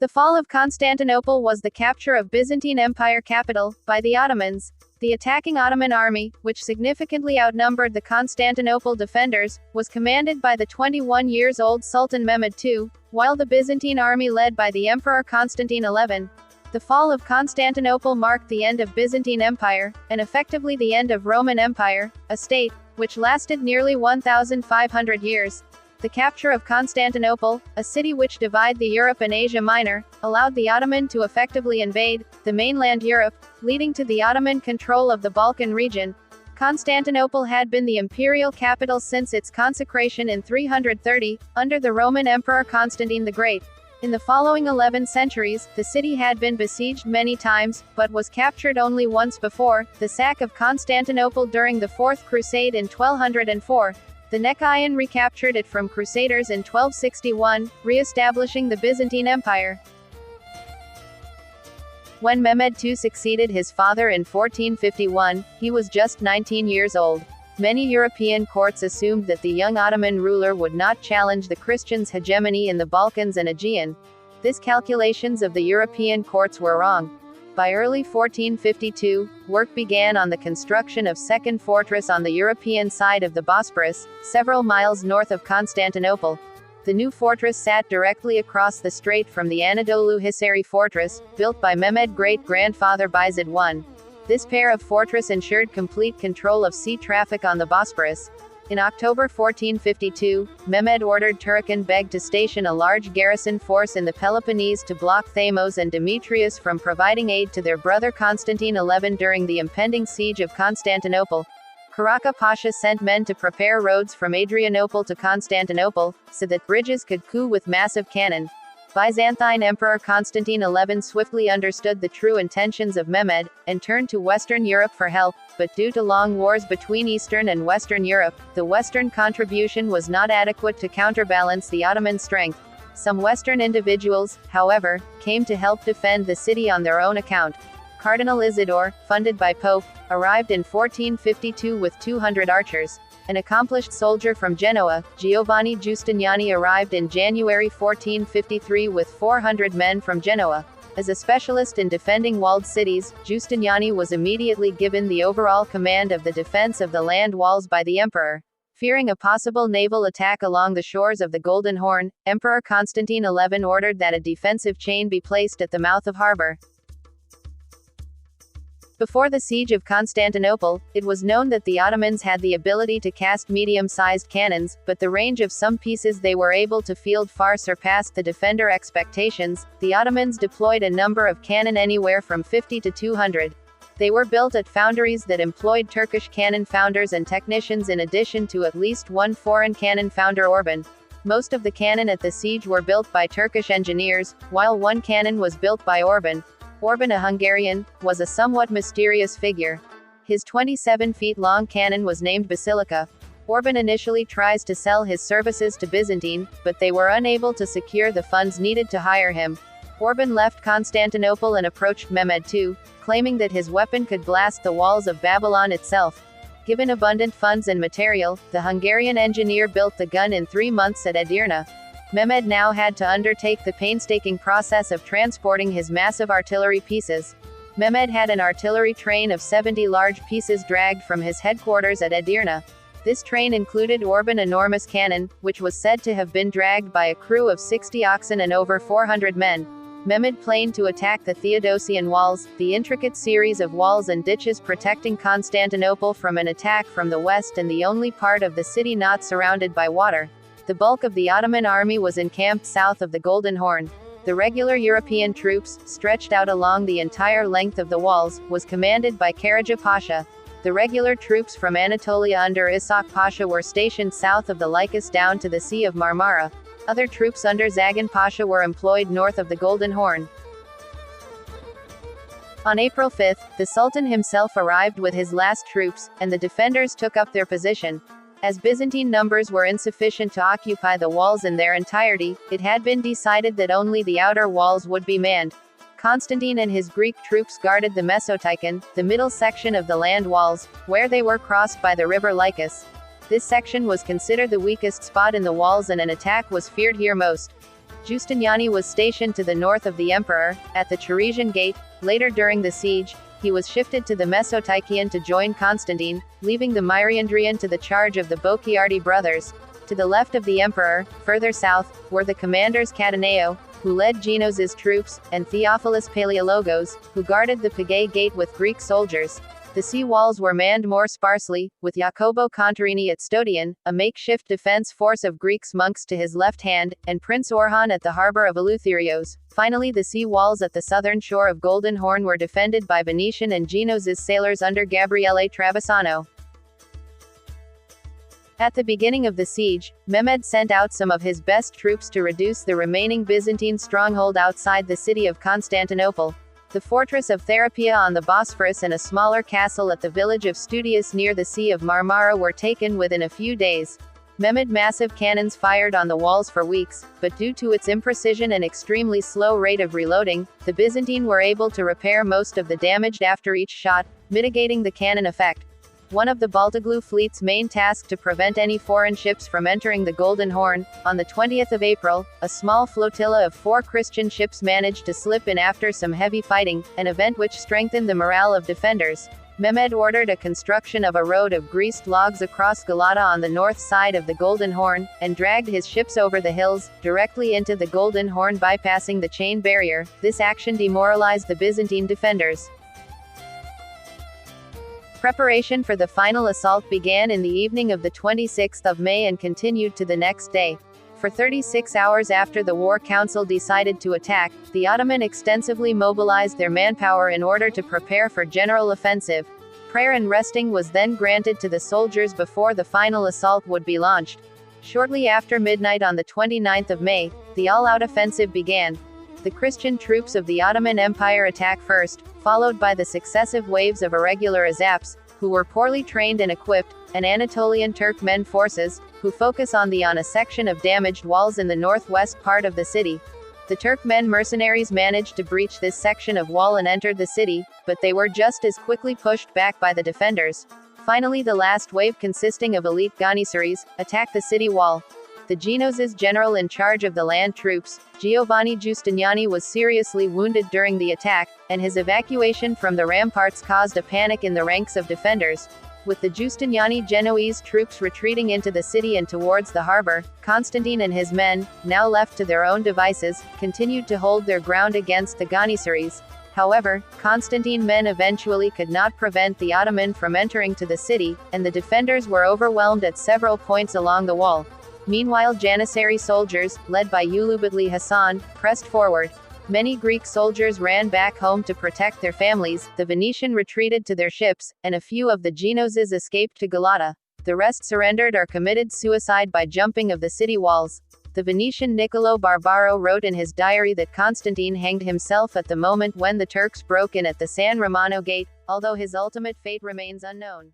The fall of Constantinople was the capture of Byzantine Empire capital by the Ottomans. The attacking Ottoman army, which significantly outnumbered the Constantinople defenders, was commanded by the 21-years-old Sultan Mehmed II, while the Byzantine army led by the Emperor Constantine XI. The fall of Constantinople marked the end of Byzantine Empire, and effectively the end of Roman Empire, a state which lasted nearly 1,500 years. The capture of Constantinople, a city which divided the Europe and Asia Minor, allowed the Ottoman to effectively invade the mainland Europe, leading to the Ottoman control of the Balkan region. Constantinople had been the imperial capital since its consecration in 330, under the Roman Emperor Constantine the Great. In the following 11 centuries, the city had been besieged many times, but was captured only once before, the sack of Constantinople during the Fourth Crusade in 1204. The Nicaean recaptured it from Crusaders in 1261, re-establishing the Byzantine Empire. When Mehmed II succeeded his father in 1451, he was just 19 years old. Many European courts assumed that the young Ottoman ruler would not challenge the Christians' hegemony in the Balkans and Aegean. These calculations of the European courts were wrong. By early 1452, work began on the construction of second fortress on the European side of the Bosporus, several miles north of Constantinople. The new fortress sat directly across the strait from the Anadolu Hisari fortress, built by Mehmed's great-grandfather Bayezid I. This pair of fortress ensured complete control of sea traffic on the Bosporus. In October 1452, Mehmed ordered Turkan Beg to station a large garrison force in the Peloponnese to block Thamos and Demetrius from providing aid to their brother Constantine XI during the impending siege of Constantinople. Karaka Pasha sent men to prepare roads from Adrianople to Constantinople, so that bridges could coup with massive cannon. Byzantine Emperor Constantine XI swiftly understood the true intentions of Mehmed, and turned to Western Europe for help, but due to long wars between Eastern and Western Europe, the Western contribution was not adequate to counterbalance the Ottoman strength. Some Western individuals, however, came to help defend the city on their own account. Cardinal Isidore, funded by Pope, arrived in 1452 with 200 archers. An accomplished soldier from Genoa, Giovanni Giustiniani, arrived in January 1453 with 400 men from Genoa. As a specialist in defending walled cities, Giustiniani was immediately given the overall command of the defense of the land walls by the emperor. Fearing a possible naval attack along the shores of the Golden Horn, Emperor Constantine XI ordered that a defensive chain be placed at the mouth of harbor. Before the siege of Constantinople, it was known that the Ottomans had the ability to cast medium-sized cannons, but the range of some pieces they were able to field far surpassed the defender expectations. The Ottomans deployed a number of cannon anywhere from 50 to 200. They were built at foundries that employed Turkish cannon founders and technicians in addition to at least one foreign cannon founder, Orban. Most of the cannon at the siege were built by Turkish engineers, while one cannon was built by Orban. Orban, a Hungarian, was a somewhat mysterious figure. His 27-feet-long cannon was named Basilica. Orban initially tries to sell his services to Byzantine, but they were unable to secure the funds needed to hire him. Orban left Constantinople and approached Mehmed II, claiming that his weapon could blast the walls of Babylon itself. Given abundant funds and material, the Hungarian engineer built the gun in 3 months at Edirne. Mehmed now had to undertake the painstaking process of transporting his massive artillery pieces. Mehmed had an artillery train of 70 large pieces dragged from his headquarters at Edirne. This train included Orban's enormous cannon, which was said to have been dragged by a crew of 60 oxen and over 400 men. Mehmed planned to attack the Theodosian walls, the intricate series of walls and ditches protecting Constantinople from an attack from the west and the only part of the city not surrounded by water. The bulk of the Ottoman army was encamped south of the Golden Horn. The regular European troops, stretched out along the entire length of the walls, was commanded by Karaca Pasha. The regular troops from Anatolia under Ishak Pasha were stationed south of the Lycus down to the Sea of Marmara. Other troops under Zagan Pasha were employed north of the Golden Horn. On April 5, the Sultan himself arrived with his last troops, and the defenders took up their position. As Byzantine numbers were insufficient to occupy the walls in their entirety, it had been decided that only the outer walls would be manned. Constantine and his Greek troops guarded the Mesotikon, the middle section of the land walls, where they were crossed by the river Lycus. This section was considered the weakest spot in the walls and an attack was feared here most. Giustiniani was stationed to the north of the emperor, at the Cheresian Gate. Later during the siege, he was shifted to the Mesotychian to join Constantine, leaving the Myrandrian to the charge of the Bocchiardi brothers. To the left of the emperor, further south, were the commanders Cataneo, who led Genos's troops, and Theophilus Palaeologos, who guarded the Pagae Gate with Greek soldiers. The sea walls were manned more sparsely, with Jacopo Contarini at Stodion, a makeshift defense force of Greek monks to his left hand, and Prince Orhan at the harbor of Eleutherios. Finally, the sea walls at the southern shore of Golden Horn were defended by Venetian and Genos's sailors under Gabriele Travisano. At the beginning of the siege, Mehmed sent out some of his best troops to reduce the remaining Byzantine stronghold outside the city of Constantinople. The fortress of Therapia on the Bosphorus and a smaller castle at the village of Studius near the Sea of Marmara were taken within a few days. Mehmed massive cannons fired on the walls for weeks, but due to its imprecision and extremely slow rate of reloading, the Byzantine were able to repair most of the damage after each shot, mitigating the cannon effect. One of the Baltoglu fleet's main tasks to prevent any foreign ships from entering the Golden Horn. On the 20th of April, a small flotilla of 4 Christian ships managed to slip in after some heavy fighting, an event which strengthened the morale of defenders. Mehmed ordered a construction of a road of greased logs across Galata on the north side of the Golden Horn, and dragged his ships over the hills, directly into the Golden Horn bypassing the chain barrier. This action demoralized the Byzantine defenders. Preparation for the final assault began in the evening of the 26th of May and continued to the next day. For 36 hours after the War Council decided to attack, the Ottoman extensively mobilized their manpower in order to prepare for general offensive. Prayer and resting was then granted to the soldiers before the final assault would be launched. Shortly after midnight on the 29th of May, the all-out offensive began. The Christian troops of the Ottoman Empire attack first, followed by the successive waves of irregular Azaps, who were poorly trained and equipped, and Anatolian Turkmen forces, who focus on a section of damaged walls in the northwest part of the city. The Turkmen mercenaries managed to breach this section of wall and entered the city, but they were just as quickly pushed back by the defenders. Finally, the last wave, consisting of elite Janissaries, attacked the city wall. The Genos's general in charge of the land troops, Giovanni Giustiniani, was seriously wounded during the attack, and his evacuation from the ramparts caused a panic in the ranks of defenders. With the Giustiniani Genoese troops retreating into the city and towards the harbor, Constantine and his men, now left to their own devices, continued to hold their ground against the Janissaries. However, Constantine men eventually could not prevent the Ottoman from entering to the city, and the defenders were overwhelmed at several points along the wall. Meanwhile, Janissary soldiers, led by Ulubatli Hassan, pressed forward. Many Greek soldiers ran back home to protect their families, the Venetian retreated to their ships, and a few of the Genoses escaped to Galata. The rest surrendered or committed suicide by jumping of the city walls. The Venetian Niccolò Barbaro wrote in his diary that Constantine hanged himself at the moment when the Turks broke in at the San Romano Gate, although his ultimate fate remains unknown.